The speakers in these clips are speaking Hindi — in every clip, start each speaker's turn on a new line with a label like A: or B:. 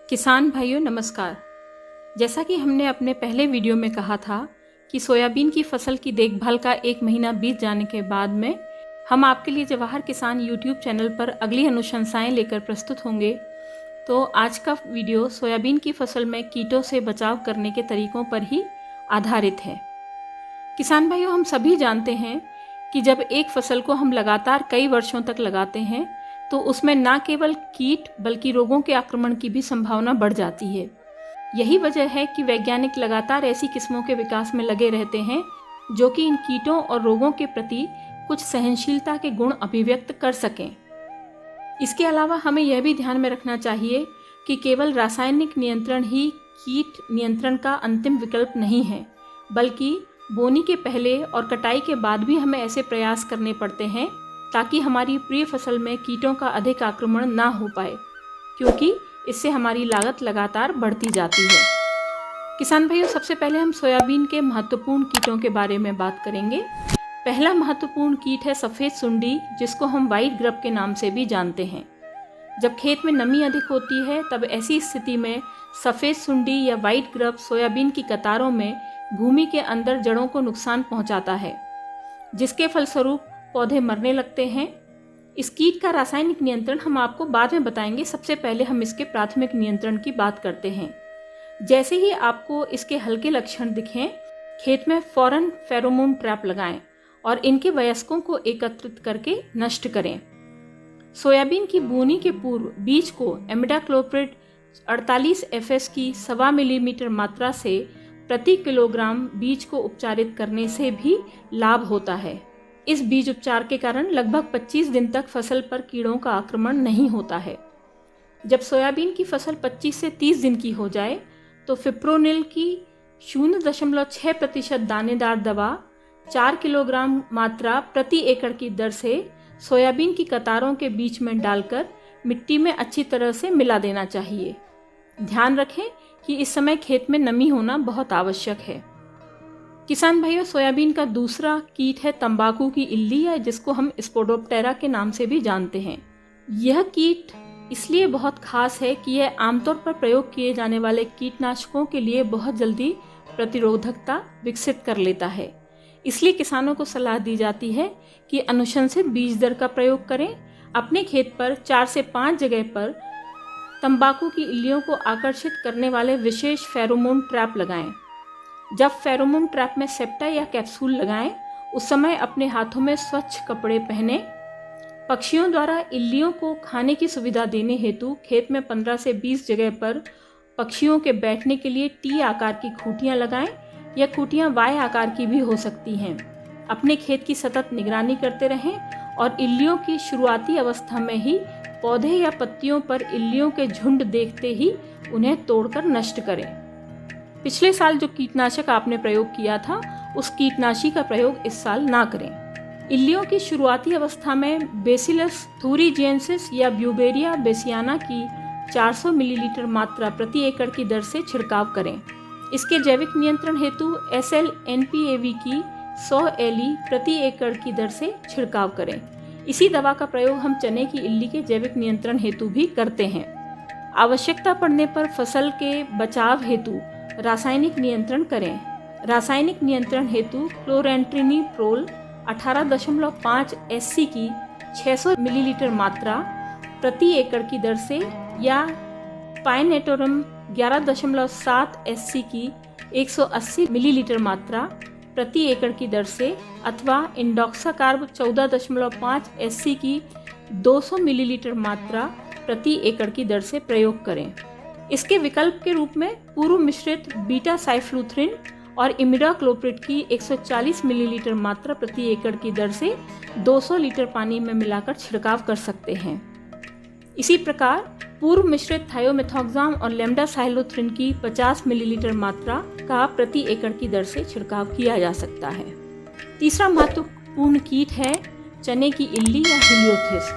A: किसान भाइयों नमस्कार। जैसा कि हमने अपने पहले वीडियो में कहा था कि सोयाबीन की फसल की देखभाल का 1 महीना बीत जाने के बाद में हम आपके लिए जवाहर किसान यूट्यूब चैनल पर अगली अनुशंसाएं लेकर प्रस्तुत होंगे। तो आज का वीडियो सोयाबीन की फसल में कीटों से बचाव करने के तरीकों पर ही आधारित है। किसान भाइयों, हम सभी जानते हैं कि जब एक फसल को हम लगातार कई वर्षों तक लगाते हैं तो उसमें न केवल कीट बल्कि रोगों के आक्रमण की भी संभावना बढ़ जाती है। यही वजह है कि वैज्ञानिक लगातार ऐसी किस्मों के विकास में लगे रहते हैं जो कि इन कीटों और रोगों के प्रति कुछ सहनशीलता के गुण अभिव्यक्त कर सकें। इसके अलावा हमें यह भी ध्यान में रखना चाहिए कि केवल रासायनिक नियंत्रण ही कीट नियंत्रण का अंतिम विकल्प नहीं है, बल्कि बोनी के पहले और कटाई के बाद भी हमें ऐसे प्रयास करने पड़ते हैं ताकि हमारी प्रिय फसल में कीटों का अधिक आक्रमण ना हो पाए, क्योंकि इससे हमारी लागत लगातार बढ़ती जाती है। किसान भाइयों, सबसे पहले हम सोयाबीन के महत्वपूर्ण कीटों के बारे में बात करेंगे। पहला महत्वपूर्ण कीट है सफ़ेद सुंडी, जिसको हम व्हाइट ग्रब के नाम से भी जानते हैं। जब खेत में नमी अधिक होती है तब ऐसी स्थिति में सफ़ेद सुंडी या व्हाइट ग्रब सोयाबीन की कतारों में भूमि के अंदर जड़ों को नुकसान पहुंचाता है, जिसके फलस्वरूप पौधे मरने लगते हैं। इस कीट का रासायनिक नियंत्रण हम आपको बाद में बताएंगे। सबसे पहले हम इसके प्राथमिक नियंत्रण की बात करते हैं। जैसे ही आपको इसके हल्के लक्षण दिखें, खेत में फौरन फेरोमोन ट्रैप लगाएं और इनके वयस्कों को एकत्रित करके नष्ट करें। सोयाबीन की बोनी के पूर्व बीज को इमिडाक्लोप्रिड 48 FS की 1.25 मिलीमीटर मात्रा से प्रति किलोग्राम बीज को उपचारित करने से भी लाभ होता है। इस बीज उपचार के कारण लगभग 25 दिन तक फसल पर कीड़ों का आक्रमण नहीं होता है। जब सोयाबीन की फसल 25 से 30 दिन की हो जाए तो फिप्रोनिल की 0.6% दानेदार दवा 4 किलोग्राम मात्रा प्रति एकड़ की दर से सोयाबीन की कतारों के बीच में डालकर मिट्टी में अच्छी तरह से मिला देना चाहिए। ध्यान रखें कि इस समय खेत में नमी होना बहुत आवश्यक है। किसान भाइयों, सोयाबीन का दूसरा कीट है तंबाकू की इल्ली, या जिसको हम स्पोडोप्टेरा के नाम से भी जानते हैं। यह कीट इसलिए बहुत खास है कि यह आमतौर पर प्रयोग किए जाने वाले कीटनाशकों के लिए बहुत जल्दी प्रतिरोधकता विकसित कर लेता है। इसलिए किसानों को सलाह दी जाती है कि अनुशंसित बीज दर का प्रयोग करें। अपने खेत पर 4 से 5 जगह पर तंबाकू की इल्लियों को आकर्षित करने वाले विशेष फेरोमोन ट्रैप लगाएं। जब फेरोमोन ट्रैप में सेप्टा या कैप्सूल लगाएं, उस समय अपने हाथों में स्वच्छ कपड़े पहने। पक्षियों द्वारा इल्लियों को खाने की सुविधा देने हेतु खेत में 15 से 20 जगह पर पक्षियों के बैठने के लिए टी आकार की खूंटियां लगाएं, या खूंटियां वाई आकार की भी हो सकती हैं। अपने खेत की सतत निगरानी करते रहें और इल्लियों की शुरुआती अवस्था में ही पौधे या पत्तियों पर इल्लियों के झुंड देखते ही उन्हें तोड़कर नष्ट करें। पिछले साल जो कीटनाशक आपने प्रयोग किया था, उस कीटनाशी का प्रयोग इस साल ना करें। इल्लियों की शुरुआती अवस्था में बेसिलस थूरिजिएंसिस या ब्यूवेरिया बेसियाना की 400 मिलीलीटर मात्रा प्रति एकड़ की दर से छिड़काव करें। इसके जैविक नियंत्रण हेतु SL-NPAV की 100 LE प्रति एकड़ की दर से छिड़काव करें। इसी दवा का प्रयोग हम चने की इल्ली के जैविक नियंत्रण हेतु भी करते हैं। आवश्यकता पड़ने पर फसल के बचाव हेतु रासायनिक नियंत्रण करें। रासायनिक नियंत्रण हेतु क्लोरेंट्रिनिप्रोल 18.5 SC की 600 मिलीलीटर मात्रा प्रति एकड़ की दर से, या पाइनेटोरम 11.7 SC की 180 मिलीलीटर मात्रा प्रति एकड़ की दर से, अथवा इंडोक्साकार्ब 14.5 SC की 200 मिलीलीटर मात्रा प्रति एकड़ की दर से प्रयोग करें। इसके विकल्प के रूप में पूर्व मिश्रित बीटा साइफ्लूथ्रिन और इमिडाक्लोप्रिड की 140 मिलीलीटर मात्रा प्रति एकड़ की दर से 200 लीटर पानी में मिलाकर छिड़काव कर सकते हैं। इसी प्रकार पूर्व मिश्रित थायोमेथोक्साम और लेम्डासाइलोथ्रिन की 50 मिलीलीटर मात्रा का प्रति एकड़ की दर से छिड़काव किया जा सकता है। तीसरा महत्वपूर्ण कीट है चने की इल्ली या हेलियोथिस।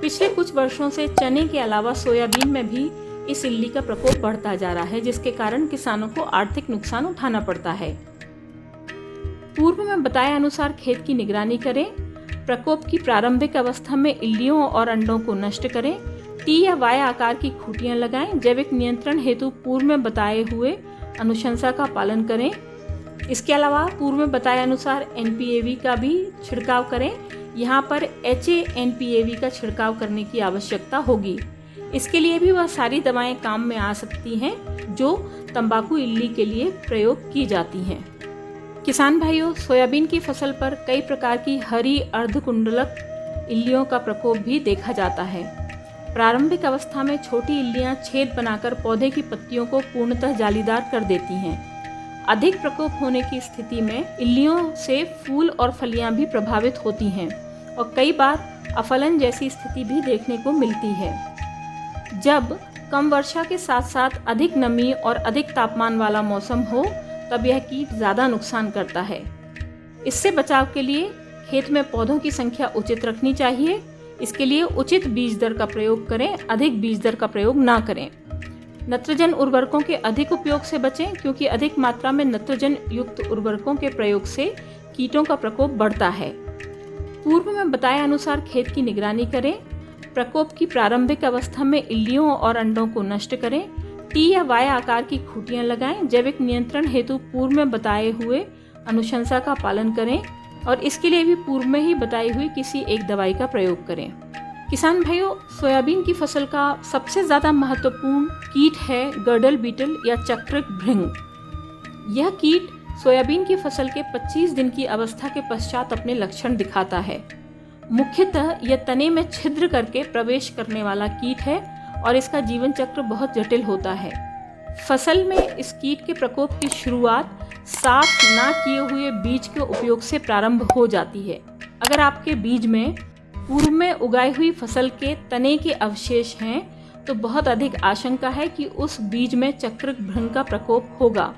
A: पिछले कुछ वर्षों से चने के अलावा सोयाबीन में भी इस इल्ली का प्रकोप बढ़ता जा रहा है, जिसके कारण किसानों को आर्थिक नुकसान उठाना पड़ता है। पूर्व में बताए अनुसार खेत की निगरानी करें। प्रकोप की प्रारंभिक अवस्था में इल्लियों और अंडों को नष्ट करें। टी या वाई आकार की खूंटियां लगाएं। जैविक नियंत्रण हेतु पूर्व में बताए हुए अनुशंसा का पालन करें। इसके अलावा पूर्व में बताए अनुसार NPAV का भी छिड़काव करें। यहाँ पर HA-NPAV का छिड़काव करने की आवश्यकता होगी। इसके लिए भी वह सारी दवाएं काम में आ सकती हैं जो तंबाकू इल्ली के लिए प्रयोग की जाती हैं। किसान भाइयों, सोयाबीन की फसल पर कई प्रकार की हरी अर्धकुंडलक इल्लियों का प्रकोप भी देखा जाता है। प्रारंभिक अवस्था में छोटी इल्लियां छेद बनाकर पौधे की पत्तियों को पूर्णतः जालीदार कर देती हैं। अधिक प्रकोप होने की स्थिति में इल्लियों से फूल और फलियां भी प्रभावित होती हैं और कई बार अफलन जैसी स्थिति भी देखने को मिलती है। जब कम वर्षा के साथ साथ अधिक नमी और अधिक तापमान वाला मौसम हो तब यह कीट ज़्यादा नुकसान करता है। इससे बचाव के लिए खेत में पौधों की संख्या उचित रखनी चाहिए। इसके लिए उचित बीज दर का प्रयोग करें, अधिक बीज दर का प्रयोग ना करें। नत्रजन उर्वरकों के अधिक उपयोग से बचें क्योंकि अधिक मात्रा में नत्रजन युक्त उर्वरकों के प्रयोग से कीटों का प्रकोप बढ़ता है। पूर्व में बताए अनुसार खेत की निगरानी करें। प्रकोप की प्रारंभिक अवस्था में इल्लियों और अंडों को नष्ट करें। टी या वाई आकार की खूंटियां लगाएं। जैविक नियंत्रण हेतु पूर्व में बताए हुए अनुशंसा का पालन करें और इसके लिए भी पूर्व में ही बताई हुई किसी एक दवाई का प्रयोग करें। किसान भाइयों, सोयाबीन की फसल का सबसे ज़्यादा महत्वपूर्ण कीट है गर्डल बीटल या चक्रिक भृंग। यह कीट सोयाबीन की फसल के 25 दिन की अवस्था के पश्चात अपने लक्षण दिखाता है। मुख्यतः यह तने में छिद्र करके प्रवेश करने वाला कीट है और इसका जीवन चक्र बहुत जटिल होता है। फसल में इस कीट के प्रकोप की शुरुआत साफ ना किए हुए बीज के उपयोग से प्रारंभ हो जाती है। अगर आपके बीज में पूर्व में उगाई हुई फसल के तने के अवशेष हैं तो बहुत अधिक आशंका है कि उस बीज में चक्रिक भृंग का प्रकोप होगा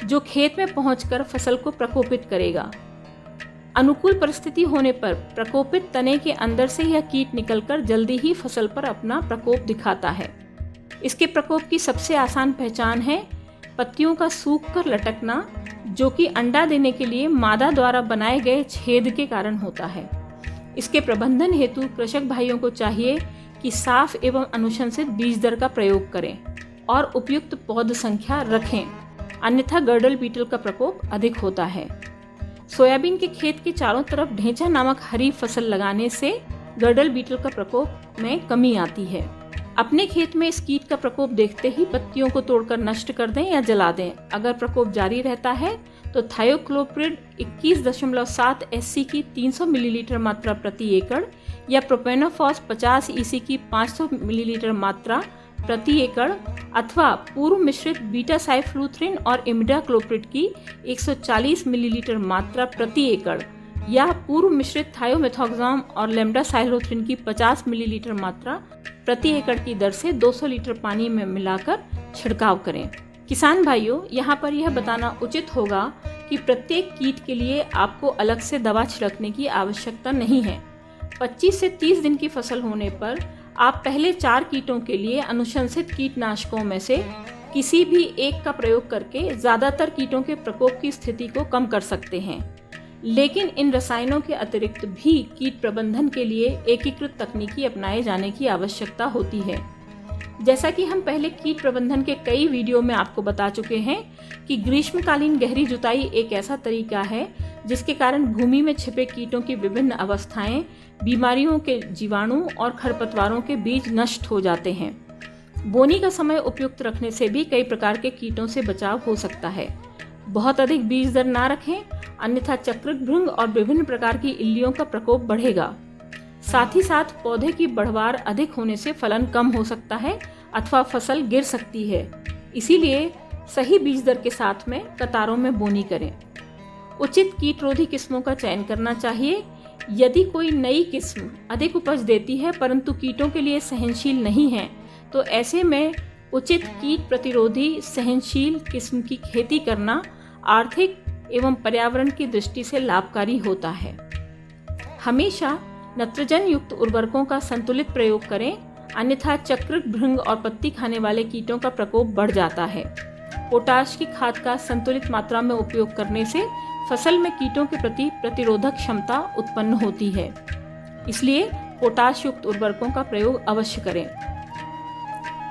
A: जो खेत में पहुंचकर फसल को प्रकोपित करेगा। अनुकूल परिस्थिति होने पर प्रकोपित तने के अंदर से यह कीट निकलकर जल्दी ही फसल पर अपना प्रकोप दिखाता है। इसके प्रकोप की सबसे आसान पहचान है पत्तियों का सूख कर लटकना, जो कि अंडा देने के लिए मादा द्वारा बनाए गए छेद के कारण होता है। इसके प्रबंधन हेतु कृषक भाइयों को चाहिए कि साफ एवं अनुशंसित बीज दर का प्रयोग करें और उपयुक्त पौध संख्या रखें, अन्यथा गर्डल बीटल का प्रकोप अधिक होता है। सोयाबीन के खेत के चारों तरफ ढेंचा नामक हरी फसल लगाने से गर्डल बीटल का प्रकोप में कमी आती है। अपने खेत में इस कीट का प्रकोप देखते ही पत्तियों को तोड़कर नष्ट कर दें या जला दें। अगर प्रकोप जारी रहता है तो थायोक्लोप्रिड 21.7 SC की 300 मिलीलीटर मात्रा प्रति एकड़ या प्रोपेनोफॉस 50 EC की 500 मिलीलीटर मात्रा प्रति एकड़ अथवा पूर्व मिश्रित बीटा साइफ्लूथ्रिन और इमिडाक्लोप्रिड की 140 मिलीलीटर मात्रा प्रति एकड़ या पूर्व मिश्रित थायोमेथोक्साम और लेम्डासाइलोथ्रिन की 50 मिलीलीटर मात्रा प्रति एकड़ की दर से 200 लीटर पानी में मिलाकर छिड़काव करें। किसान भाइयों, यहाँ पर यह बताना उचित होगा कि प्रत्येक कीट के लिए आपको अलग से दवा छिड़कने की आवश्यकता नहीं है। 25 से 30 दिन की फसल होने पर आप पहले 4 कीटों के लिए अनुशंसित कीटनाशकों में से किसी भी एक का प्रयोग करके ज़्यादातर कीटों के प्रकोप की स्थिति को कम कर सकते हैं। लेकिन इन रसायनों के अतिरिक्त भी कीट प्रबंधन के लिए एकीकृत तकनीकी अपनाए जाने की आवश्यकता होती है। जैसा कि हम पहले कीट प्रबंधन के कई वीडियो में आपको बता चुके हैं कि ग्रीष्मकालीन गहरी जुताई एक ऐसा तरीका है जिसके कारण भूमि में छिपे कीटों की विभिन्न अवस्थाएं, बीमारियों के जीवाणु और खरपतवारों के बीज नष्ट हो जाते हैं। बोनी का समय उपयुक्त रखने से भी कई प्रकार के कीटों से बचाव हो सकता है। बहुत अधिक बीज दर ना रखें, अन्यथा चक्रिक भृंग और विभिन्न प्रकार की इल्लियों का प्रकोप बढ़ेगा। साथ ही साथ पौधे की बढ़वार अधिक होने से फलन कम हो सकता है अथवा फसल गिर सकती है। इसीलिए सही बीज दर के साथ में कतारों में बोनी करें। उचित कीटरोधी किस्मों का चयन करना चाहिए। यदि कोई नई किस्म अधिक उपज देती है परंतु कीटों के लिए सहनशील नहीं है तो ऐसे में उचित कीट प्रतिरोधी सहनशील किस्म की खेती करना आर्थिक एवं पर्यावरण की दृष्टि से लाभकारी होता है। हमेशा नत्रजन युक्त उर्वरकों का संतुलित प्रयोग करें, अन्यथा चक्रिक भृंग और पत्ती खाने वाले कीटों का प्रकोप बढ़ जाता है। पोटाश की खाद का संतुलित मात्रा में उपयोग करने से फसल में कीटों के प्रति प्रतिरोधक क्षमता उत्पन्न होती है। इसलिए पोटाश युक्त उर्वरकों का प्रयोग अवश्य करें।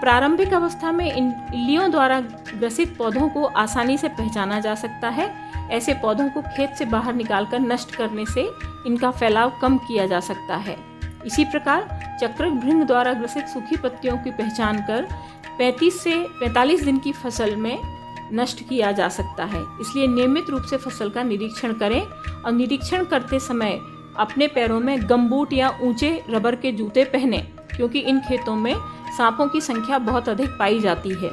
A: प्रारंभिक अवस्था में इन इल्लियों द्वारा ग्रसित पौधों को आसानी से पहचाना जा सकता है। ऐसे पौधों को खेत से बाहर निकालकर नष्ट करने से इनका फैलाव कम किया जा सकता है। इसी प्रकार चक्रक भृंग द्वारा ग्रसित सूखी पत्तियों की पहचान कर 35 से 45 दिन की फसल में नष्ट किया जा सकता है। इसलिए नियमित रूप से फसल का निरीक्षण करें और निरीक्षण करते समय अपने पैरों में गमबूट या ऊंचे रबर के जूते पहनें, क्योंकि इन खेतों में सांपों की संख्या बहुत अधिक पाई जाती है।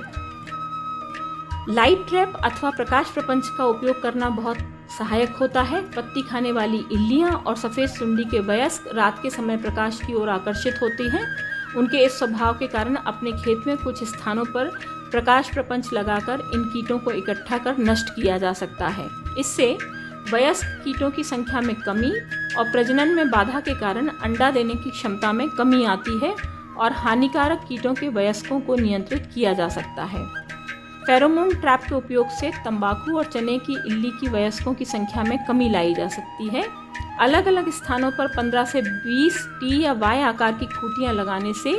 A: लाइट ट्रैप अथवा प्रकाश प्रपंच का उपयोग करना बहुत सहायक होता है। पत्ती खाने वाली इल्लियां और सफ़ेद सुंडी के वयस्क रात के समय प्रकाश की ओर आकर्षित होती हैं। उनके इस स्वभाव के कारण अपने खेत में कुछ स्थानों पर प्रकाश प्रपंच लगाकर इन कीटों को इकट्ठा कर नष्ट किया जा सकता है। इससे वयस्क कीटों की संख्या में कमी और प्रजनन में बाधा के कारण अंडा देने की क्षमता में कमी आती है और हानिकारक कीटों के वयस्कों को नियंत्रित किया जा सकता है। फेरोमोन ट्रैप के उपयोग से तंबाकू और चने की इल्ली की वयस्कों की संख्या में कमी लाई जा सकती है। अलग अलग स्थानों पर 15 से 20 टी या वाई आकार की खूंटियां लगाने से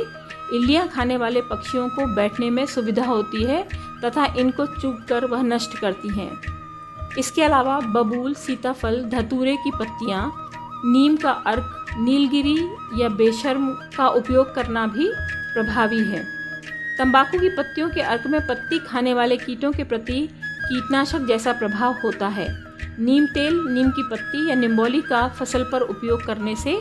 A: इल्लियां खाने वाले पक्षियों को बैठने में सुविधा होती है तथा इनको चुगकर वह नष्ट करती हैं। इसके अलावा बबूल, सीताफल, धतूरे की पत्तियां, नीम का अर्क, नीलगिरी या बेशर्म का उपयोग करना भी प्रभावी है। तंबाकू की पत्तियों के अर्क में पत्ती खाने वाले कीटों के प्रति कीटनाशक जैसा प्रभाव होता है। नीम तेल, नीम की पत्ती या निम्बोली का फसल पर उपयोग करने से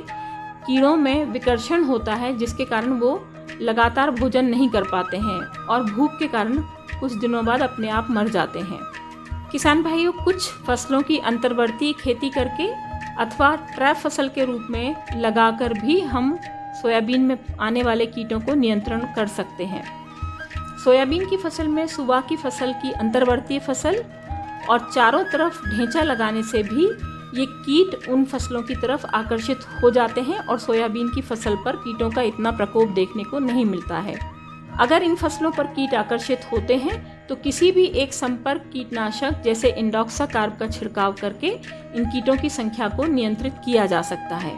A: कीड़ों में विकर्षण होता है, जिसके कारण वो लगातार भोजन नहीं कर पाते हैं और भूख के कारण कुछ दिनों बाद अपने आप मर जाते हैं। किसान भाइयों, कुछ फसलों की अंतर्वर्ती खेती करके अथवा ट्रैप फसल के रूप में लगाकर भी हम सोयाबीन में आने वाले कीटों को नियंत्रण कर सकते हैं। सोयाबीन की फसल में सुबह की फसल की अंतर्वर्ती फसल और चारों तरफ ढेंचा लगाने से भी ये कीट उन फसलों की तरफ आकर्षित हो जाते हैं और सोयाबीन की फसल पर कीटों का इतना प्रकोप देखने को नहीं मिलता है। अगर इन फसलों पर कीट आकर्षित होते हैं तो किसी भी एक संपर्क कीटनाशक जैसे इंडोक्साकार्ब का छिड़काव करके इन कीटों की संख्या को नियंत्रित किया जा सकता है।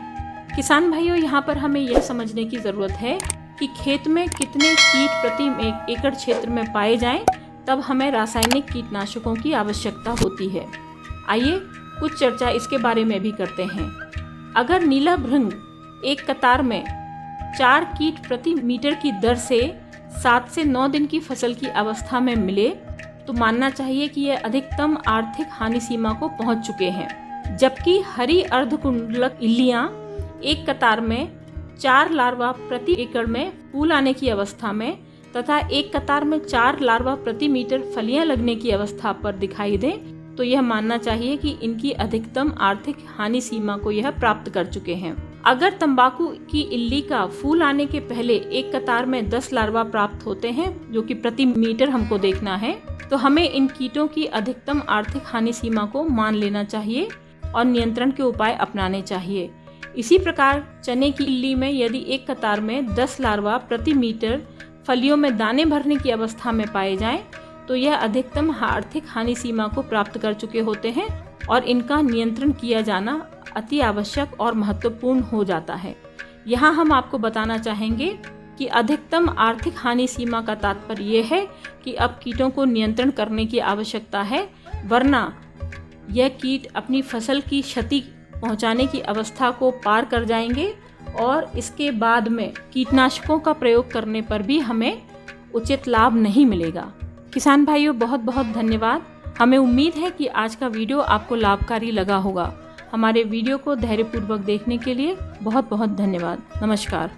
A: किसान भाइयों, यहाँ पर हमें यह समझने की ज़रूरत है कि खेत में कितने कीट प्रति एकड़ क्षेत्र में पाए जाएं, तब हमें रासायनिक कीटनाशकों की आवश्यकता होती है। आइए कुछ चर्चा इसके बारे में भी करते हैं। अगर नीला भृंग एक कतार में 4 कीट प्रति मीटर की दर से 7 से 9 दिन की फसल की अवस्था में मिले तो मानना चाहिए कि यह अधिकतम आर्थिक हानि सीमा को पहुंच चुके हैं। जबकि हरी अर्धकुंडलक इल्लियां एक कतार में 4 लार्वा प्रति एकड़ में फूल आने की अवस्था में तथा एक कतार में 4 लार्वा प्रति मीटर फलियां लगने की अवस्था पर दिखाई दें तो यह मानना चाहिए कि इनकी अधिकतम आर्थिक हानि सीमा को यह प्राप्त कर चुके हैं। अगर तंबाकू की इल्ली का फूल आने के पहले एक कतार में 10 लार्वा प्राप्त होते हैं, जो कि प्रति मीटर हमको देखना है, तो हमें इन कीटों की अधिकतम आर्थिक हानि सीमा को मान लेना चाहिए और नियंत्रण के उपाय अपनाने चाहिए। इसी प्रकार चने की इल्ली में यदि एक कतार में 10 लार्वा प्रति मीटर फलियों में दाने भरने की अवस्था में पाए जाएं, तो यह अधिकतम आर्थिक हानि सीमा को प्राप्त कर चुके होते हैं और इनका नियंत्रण किया जाना अति आवश्यक और महत्वपूर्ण हो जाता है। यहाँ हम आपको बताना चाहेंगे कि अधिकतम आर्थिक हानि सीमा का तात्पर्य यह है कि अब कीटों को नियंत्रण करने की आवश्यकता है, वरना यह कीट अपनी फसल की क्षति पहुंचाने की अवस्था को पार कर जाएंगे और इसके बाद में कीटनाशकों का प्रयोग करने पर भी हमें उचित लाभ नहीं मिलेगा। किसान भाइयों, बहुत बहुत धन्यवाद। हमें उम्मीद है कि आज का वीडियो आपको लाभकारी लगा होगा। हमारे वीडियो को धैर्यपूर्वक देखने के लिए बहुत बहुत धन्यवाद। नमस्कार।